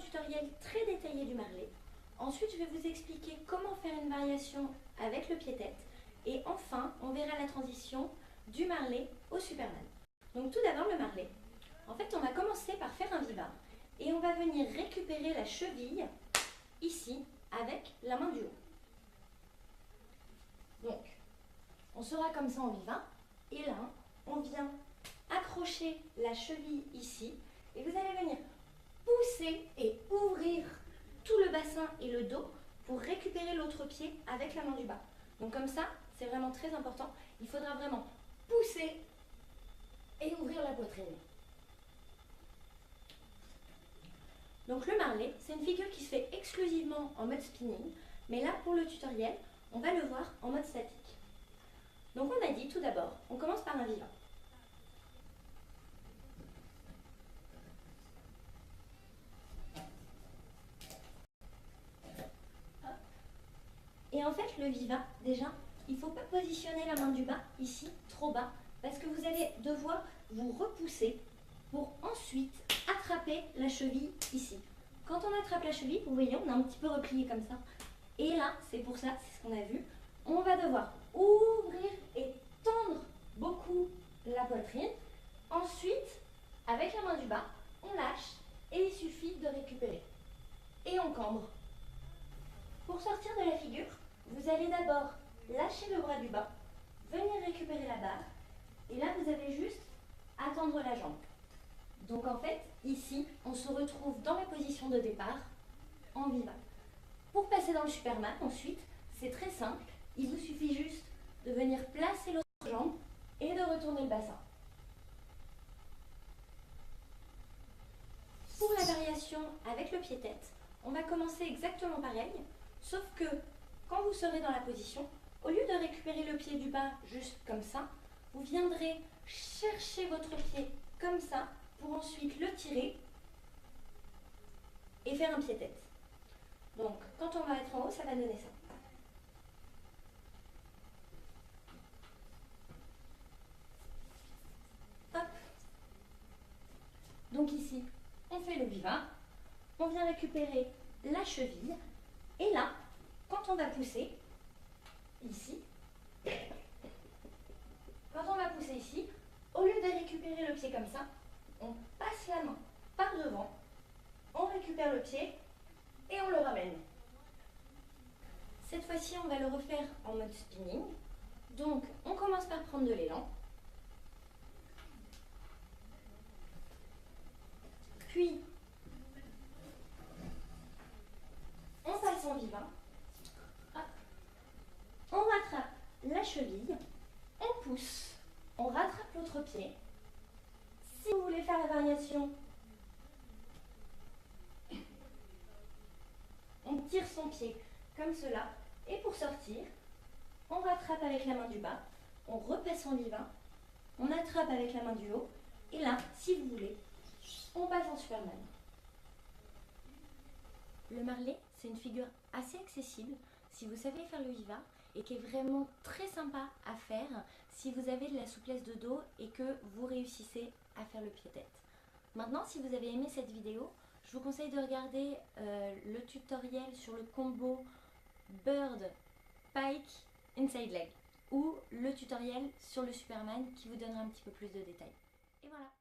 tutoriel très détaillé du marlé. Ensuite, je vais vous expliquer comment faire une variation avec le pied-tête. Et enfin, on verra la transition du marlé au Superman. Donc tout d'abord le marlé. En fait, on va commencer par faire un viva. Et on va venir récupérer la cheville, ici, avec la main du haut. Donc, on sera comme ça en viva. Et là, on vient accrocher la cheville ici. Et vous allez venir pousser et ouvrir tout le bassin et le dos pour récupérer l'autre pied avec la main du bas. Donc comme ça, c'est vraiment très important. Il faudra vraiment pousser et ouvrir la poitrine. Donc le marlé, c'est une figure qui se fait exclusivement en mode spinning, mais là pour le tutoriel, on va le voir en mode statique. Donc on a dit tout d'abord, on commence par un viva. Et en fait, le viva, déjà, il ne faut pas positionner la main du bas, ici, trop bas, parce que vous allez devoir vous repousser pour ensuite attraper la cheville ici. Quand on attrape la cheville, vous voyez, on a un petit peu replié comme ça. Et là, c'est pour ça, c'est ce qu'on a vu, on va devoir ouvrir et tendre beaucoup la poitrine. Ensuite, avec la main du bas, on lâche et il suffit de récupérer. Et on cambre. Pour sortir de la figure, vous allez d'abord lâcher le bras du bas, venir récupérer la barre, et là vous avez juste à tendre la jambe. Donc en fait, ici, on se retrouve dans la position de départ, en viva. Pour passer dans le Superman, ensuite, c'est très simple, il vous suffit juste de venir placer l'autre jambe et de retourner le bassin. Pour la variation avec le pied-tête, on va commencer exactement pareil, sauf que quand vous serez dans la position, au lieu de récupérer le pied du bas juste comme ça, vous viendrez chercher votre pied comme ça pour ensuite le tirer et faire un pied-tête. Donc quand on va être en haut, ça va donner ça. Hop. Donc ici, on fait le viva, on vient récupérer la cheville et là, quand on va pousser, ici, quand on va pousser ici, au lieu de récupérer le pied comme ça, on passe la main par devant, on récupère le pied et on le ramène. Cette fois-ci, on va le refaire en mode spinning. Donc, on commence par prendre de l'élan. Puis, on passe en viva. Hop. On rattrape la cheville, on pousse, on rattrape l'autre pied. Si vous voulez faire la variation, on tire son pied comme cela. Et pour sortir, on rattrape avec la main du bas, on repasse en viva, on attrape avec la main du haut. Et là, si vous voulez, on passe en Superman. Le marlé, c'est une figure assez accessible si vous savez faire le viva et qui est vraiment très sympa à faire si vous avez de la souplesse de dos et que vous réussissez à faire le pied-tête. Maintenant, si vous avez aimé cette vidéo, je vous conseille de regarder le tutoriel sur le combo Bird, Pike, Inside Leg ou le tutoriel sur le Superman qui vous donnera un petit peu plus de détails. Et voilà!